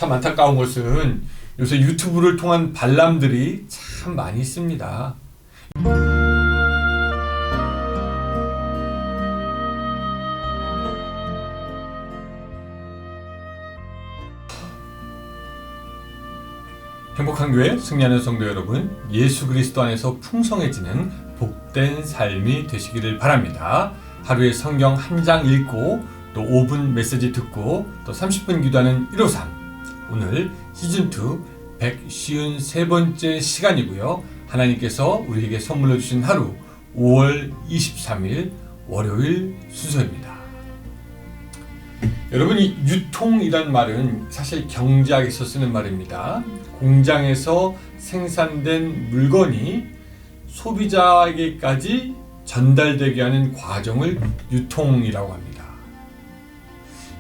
참 안타까운 것은 요새 유튜브를 통한 반람들이 참 많이 있습니다. 행복한 교회 승리하는 성도 여러분, 예수 그리스도 안에서 풍성해지는 복된 삶이 되시기를 바랍니다. 하루에 성경 한 장 읽고 또 5분 메시지 듣고 또 30분 기도하는 153. 오늘 시즌2 153번째 시간이고요. 하나님께서 우리에게 선물로 주신 하루 5월 23일 월요일 순서입니다. 여러분, 이 유통이란 말은 사실 경제학에서 쓰는 말입니다. 공장에서 생산된 물건이 소비자에게까지 전달되게 하는 과정을 유통이라고 합니다.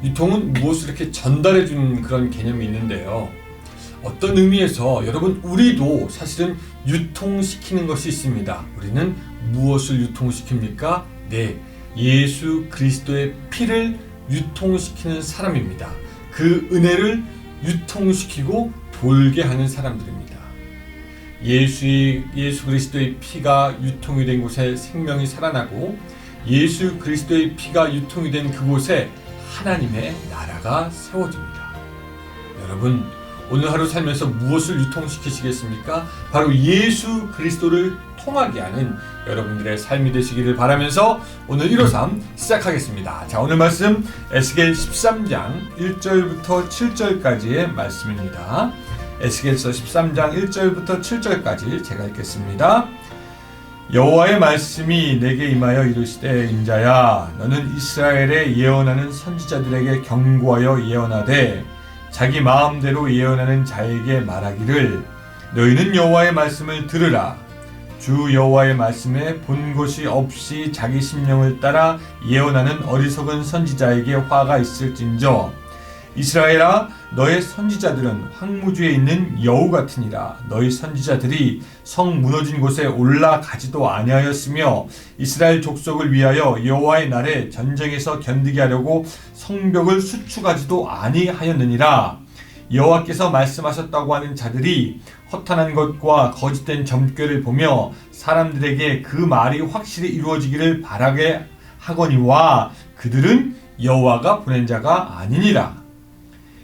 유통은 무엇을 이렇게 전달해 주는 그런 개념이 있는데요. 어떤 의미에서 여러분, 우리도 사실은 유통시키는 것이 있습니다. 우리는 무엇을 유통시킵니까? 네, 예수 그리스도의 피를 유통시키는 사람입니다. 그 은혜를 유통시키고 돌게 하는 사람들입니다. 예수 그리스도의 피가 유통이 된 곳에 생명이 살아나고 예수 그리스도의 피가 유통이 된 그곳에 하나님의 나라가 세워집니다. 여러분, 오늘 하루 살면서 무엇을 유통시키시겠습니까? 바로 예수 그리스도를 통하게 하는 여러분들의 삶이 되시기를 바라면서 오늘 153 시작하겠습니다. 자, 오늘 말씀 에스겔 13장 1절부터 7절까지의 말씀입니다. 에스겔서 13장 1절부터 7절까지 제가 읽겠습니다. 여호와의 말씀이 내게 임하여 이르시되, 인자야, 너는 이스라엘에 예언하는 선지자들에게 경고하여 예언하되 자기 마음대로 예언하는 자에게 말하기를, 너희는 여호와의 말씀을 들으라. 주 여호와의 말씀에 본 것이 없이 자기 심령을 따라 예언하는 어리석은 선지자에게 화가 있을진저, 이스라엘아, 너의 선지자들은 황무지에 있는 여우 같으니라. 너희 선지자들이 성 무너진 곳에 올라가지도 아니하였으며 이스라엘 족속을 위하여 여호와의 날에 전쟁에서 견디게 하려고 성벽을 수축하지도 아니하였느니라. 여호와께서 말씀하셨다고 하는 자들이 허탄한 것과 거짓된 점괘를 보며 사람들에게 그 말이 확실히 이루어지기를 바라게 하거니와 그들은 여호와가 보낸 자가 아니니라.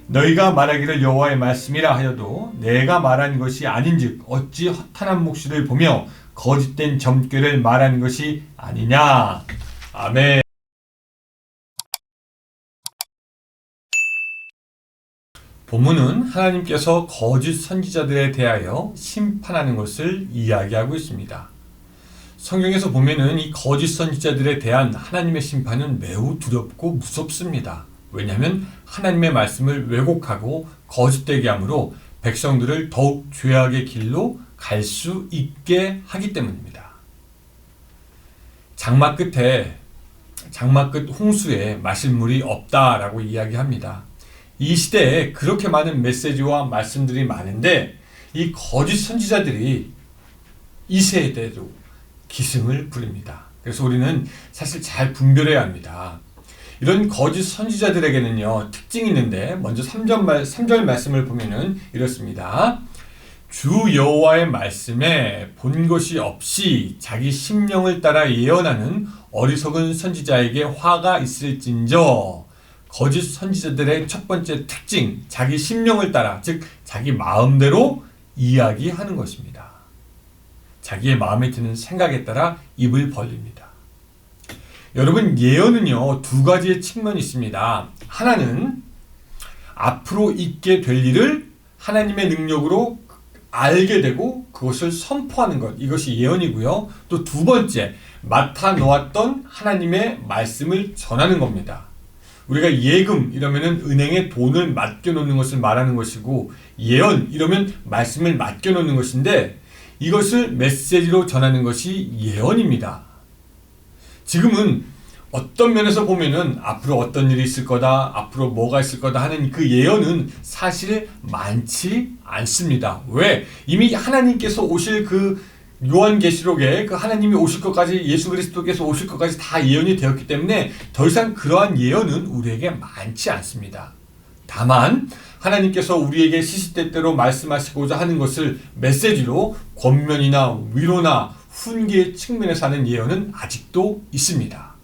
너희가 말하기를 여호와의 말씀이라 하여도 내가 말한 것이 아닌즉 어찌 허탄한 묵시를 보며 거짓된 점괘를 말한 것이 아니냐. 아멘. 본문은 하나님께서 거짓 선지자들에 대하여 심판하는 것을 이야기하고 있습니다. 성경에서 보면은 이 거짓 선지자들에 대한 하나님의 심판은 매우 두렵고 무섭습니다. 왜냐하면 하나님의 말씀을 왜곡하고 거짓되게 함으로 백성들을 더욱 죄악의 길로 갈 수 있게 하기 때문입니다. 장막 끝 홍수에 마실 물이 없다라고 이야기합니다. 이 시대에 그렇게 많은 메시지와 말씀들이 많은데 이 거짓 선지자들이 이 세대로 기승을 부립니다. 그래서 우리는 사실 잘 분별해야 합니다. 이런 거짓 선지자들에게는요, 특징이 있는데 먼저 3절 말씀을 보면은 이렇습니다. 주 여호와의 말씀에 본 것이 없이 자기 심령을 따라 예언하는 어리석은 선지자에게 화가 있을진저. 거짓 선지자들의 첫 번째 특징, 자기 심령을 따라, 즉 자기 마음대로 이야기하는 것입니다. 자기의 마음에 드는 생각에 따라 입을 벌립니다. 여러분, 예언은요, 두 가지의 측면이 있습니다. 하나는 앞으로 있게 될 일을 하나님의 능력으로 알게 되고 그것을 선포하는 것, 이것이 예언이고요. 또 두 번째, 맡아 놓았던 하나님의 말씀을 전하는 겁니다. 우리가 예금 이러면은 은행에 돈을 맡겨 놓는 것을 말하는 것이고, 예언 이러면 말씀을 맡겨 놓는 것인데, 이것을 메시지로 전하는 것이 예언입니다. 지금은 어떤 면에서 보면은 앞으로 어떤 일이 있을 거다, 앞으로 뭐가 있을 거다 하는 그 예언은 사실 많지 않습니다. 왜? 이미 하나님께서 오실 그 요한계시록에 그 하나님이 오실 것까지, 예수 그리스도께서 오실 것까지 다 예언이 되었기 때문에 더 이상 그러한 예언은 우리에게 많지 않습니다. 다만 하나님께서 우리에게 시시때때로 말씀하시고자 하는 것을 메시지로 권면이나 위로나 훈계의 측면에서 하는 예언은 아직도 있습니다.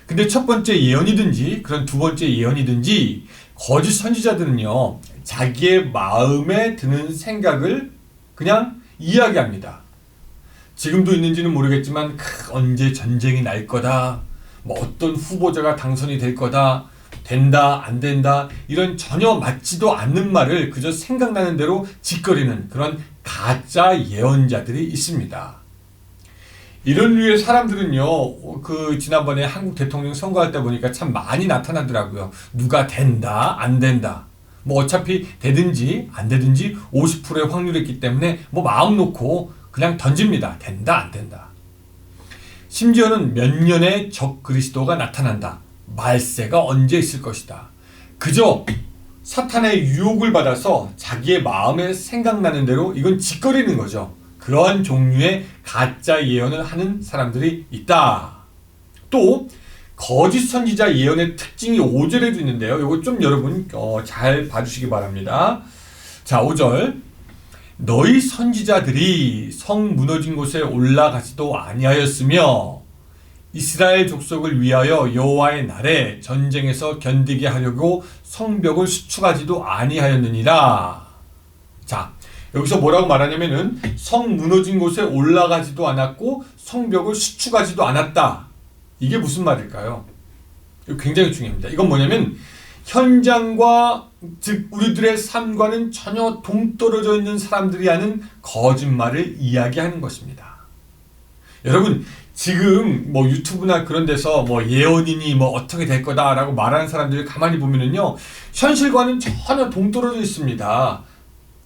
근데 첫 번째 예언이든지 그런 두 번째 예언이든지 거짓 선지자들은요, 자기의 마음에 드는 생각을 그냥 이야기합니다. 지금도 있는지는 모르겠지만 언제 전쟁이 날 거다, 뭐 어떤 후보자가 당선이 될 거다, 된다 안 된다, 이런 전혀 맞지도 않는 말을 그저 생각나는 대로 짓거리는 그런 가짜 예언자들이 있습니다. 이런 류의 사람들은요, 지난번에 한국 대통령 선거할 때 보니까 참 많이 나타나더라고요. 누가 된다 안 된다, 뭐 어차피 되든지 안 되든지 50%의 확률이 있기 때문에 뭐 마음 놓고 그냥 던집니다. 된다 안 된다. 심지어는 몇 년의 적 그리스도가 나타난다, 말세가 언제 있을 것이다, 그저 사탄의 유혹을 받아서 자기의 마음에 생각나는 대로 이건 짓거리는 거죠. 그러한 종류의 가짜 예언을 하는 사람들이 있다. 또 거짓 선지자 예언의 특징이 5절에도 있는데요. 이거 좀 여러분 잘 봐주시기 바랍니다. 자, 5절. 너희 선지자들이 성 무너진 곳에 올라가지도 아니하였으며 이스라엘 족속을 위하여 여호와의 날에 전쟁에서 견디게 하려고 성벽을 수축하지도 아니하였느니라. 자, 여기서 뭐라고 말하냐면은 성 무너진 곳에 올라가지도 않았고 성벽을 수축하지도 않았다. 이게 무슨 말일까요? 이거 굉장히 중요합니다. 이건 뭐냐면 현장과 즉 우리들의 삶과는 전혀 동떨어져 있는 사람들이 하는 거짓말을 이야기하는 것입니다. 여러분, 지금 뭐 유튜브나 그런 데서 뭐 예언이니 뭐 어떻게 될 거다라고 말하는 사람들을 가만히 보면은요, 현실과는 전혀 동떨어져 있습니다.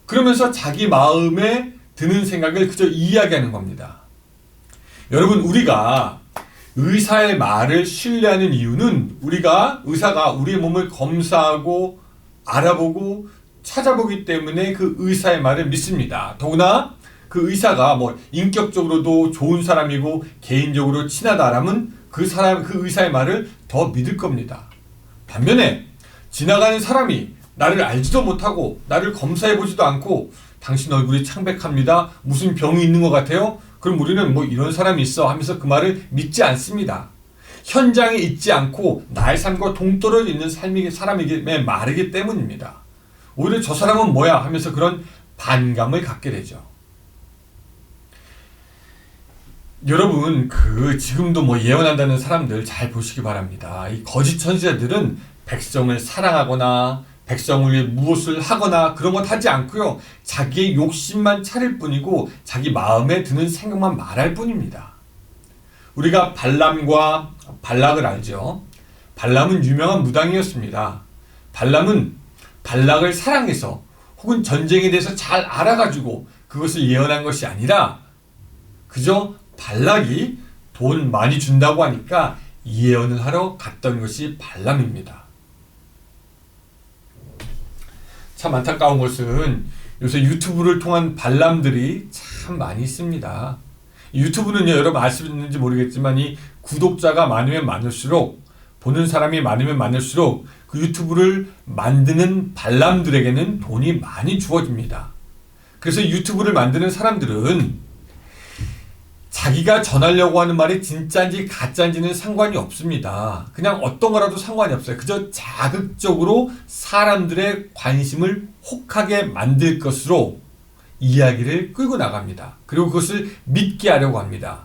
그러면서 자기 마음에 드는 생각을 그저 이야기하는 겁니다. 여러분, 우리가 의사의 말을 신뢰하는 이유는 의사가 우리의 몸을 검사하고 알아보고 찾아보기 때문에 그 의사의 말을 믿습니다. 더구나 그 의사가 뭐 인격적으로도 좋은 사람이고 개인적으로 친하다라면 그 의사의 말을 더 믿을 겁니다. 반면에 지나가는 사람이 나를 알지도 못하고 나를 검사해보지도 않고 당신 얼굴이 창백합니다, 무슨 병이 있는 것 같아요? 그럼 우리는 뭐 이런 사람이 있어 하면서 그 말을 믿지 않습니다. 현장에 있지 않고 나의 삶과 동떨어져 있는 사람에게 말이기 때문입니다. 오히려 저 사람은 뭐야 하면서 그런 반감을 갖게 되죠. 여러분, 지금도 뭐 예언한다는 사람들 잘 보시기 바랍니다. 이 거짓 선지자들은 백성을 사랑하거나 백성을 위해 무엇을 하거나 그런 것 하지 않고요, 자기의 욕심만 차릴 뿐이고 자기 마음에 드는 생각만 말할 뿐입니다. 우리가 발람과 발락을 알죠. 발람은 유명한 무당이었습니다. 발람은 발락을 사랑해서 혹은 전쟁에 대해서 잘 알아가지고 그것을 예언한 것이 아니라 그저 발락이 돈 많이 준다고 하니까 예언을 하러 갔던 것이 발람입니다. 참 안타까운 것은 요새 유튜브를 통한 발람들이 참 많이 있습니다. 유튜브는요, 여러분 아시는지 모르겠지만 이 구독자가 많으면 많을수록, 보는 사람이 많으면 많을수록 그 유튜브를 만드는 발람들에게는 돈이 많이 주어집니다. 그래서 유튜브를 만드는 사람들은 자기가 전하려고 하는 말이 진짜인지 가짜인지는 상관이 없습니다. 그냥 어떤 거라도 상관이 없어요. 그저 자극적으로 사람들의 관심을 혹하게 만들 것으로 이야기를 끌고 나갑니다. 그리고 그것을 믿게 하려고 합니다.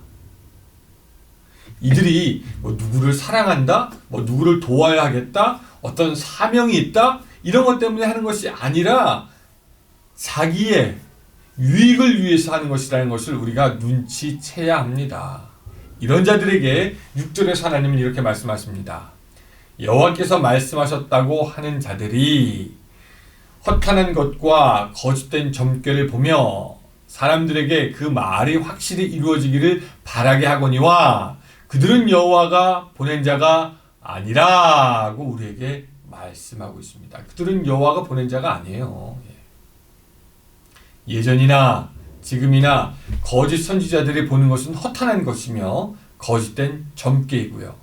이들이 뭐 누구를 사랑한다, 뭐 누구를 도와야 하겠다, 어떤 사명이 있다, 이런 것 때문에 하는 것이 아니라 자기의 유익을 위해서 하는 것이라는 것을 우리가 눈치채야 합니다. 이런 자들에게 6절에서 하나님은 이렇게 말씀하십니다. 여호와께서 말씀하셨다고 하는 자들이 허탄한 것과 거짓된 점괘를 보며 사람들에게 그 말이 확실히 이루어지기를 바라게 하거니와 그들은 여호와가 보낸 자가 아니라고 우리에게 말씀하고 있습니다. 그들은 여호와가 보낸 자가 아니에요. 예전이나 지금이나 거짓 선지자들이 보는 것은 허탄한 것이며 거짓된 점괘이고요.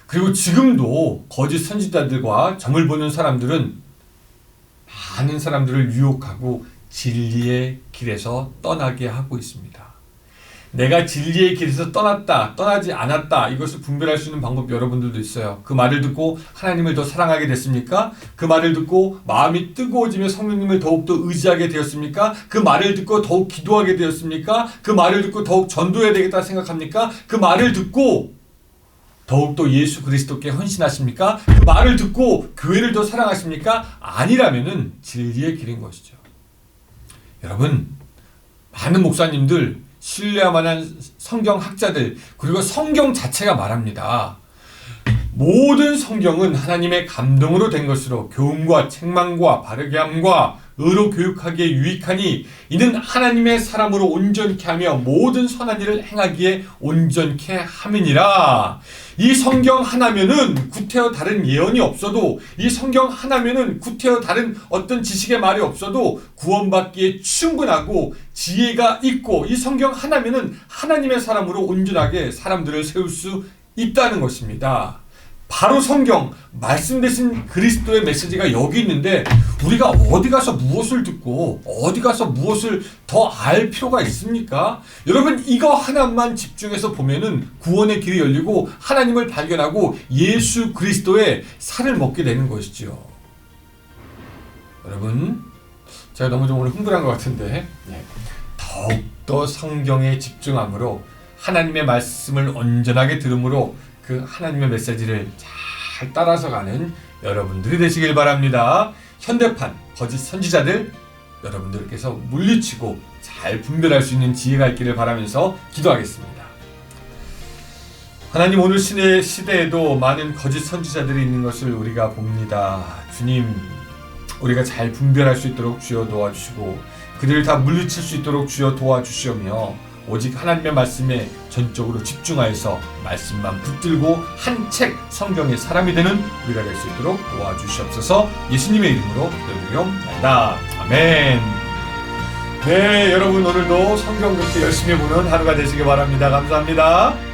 그리고 지금도 거짓 선지자들과 점을 보는 사람들은 많은 사람들을 유혹하고 진리의 길에서 떠나게 하고 있습니다. 내가 진리의 길에서 떠나지 않았다, 이것을 분별할 수 있는 방법 여러분들도 있어요. 그 말을 듣고 하나님을 더 사랑하게 됐습니까? 그 말을 듣고 마음이 뜨거워지며 성령님을 더욱더 의지하게 되었습니까? 그 말을 듣고 더욱 기도하게 되었습니까? 그 말을 듣고 더욱 전도해야 되겠다 생각합니까? 그 말을 듣고 더욱더 예수 그리스도께 헌신하십니까? 그 말을 듣고 교회를 더 사랑하십니까? 아니라면은 진리의 길인 것이죠. 여러분, 많은 목사님들, 신뢰할 만한 성경학자들, 그리고 성경 자체가 말합니다. 모든 성경은 하나님의 감동으로 된 것으로 교훈과 책망과 바르게 함과 의로 교육하기에 유익하니 이는 하나님의 사람으로 온전케 하며 모든 선한 일을 행하기에 온전케 함이니라. 이 성경 하나면은 구태여 다른 예언이 없어도, 이 성경 하나면은 구태여 다른 어떤 지식의 말이 없어도 구원받기에 충분하고 지혜가 있고, 이 성경 하나면은 하나님의 사람으로 온전하게 사람들을 세울 수 있다는 것입니다. 바로 성경, 말씀 되신 그리스도의 메시지가 여기 있는데 우리가 어디 가서 무엇을 듣고 어디 가서 무엇을 더 알 필요가 있습니까? 여러분, 이거 하나만 집중해서 보면은 구원의 길이 열리고 하나님을 발견하고 예수 그리스도의 살을 먹게 되는 것이죠. 여러분, 제가 너무 좀 오늘 흥분한 것 같은데, 더욱더 성경에 집중함으로 하나님의 말씀을 온전하게 들음으로 그 하나님의 메시지를 잘 따라서 가는 여러분들이 되시길 바랍니다. 현대판 거짓 선지자들 여러분들께서 물리치고 잘 분별할 수 있는 지혜가 있기를 바라면서 기도하겠습니다. 하나님, 오늘 시대에도 많은 거짓 선지자들이 있는 것을 우리가 봅니다. 주님, 우리가 잘 분별할 수 있도록 주여 도와주시고 그들을 다 물리칠 수 있도록 주여 도와주시오며 오직 하나님의 말씀에 전적으로 집중하여서 말씀만 붙들고 한 책 성경의 사람이 되는 우리가 될 수 있도록 도와주시옵소서. 예수님의 이름으로 기도드리옵나이다. 아멘. 네, 여러분, 오늘도 성경 그렇게 열심히 보는 하루가 되시길 바랍니다. 감사합니다.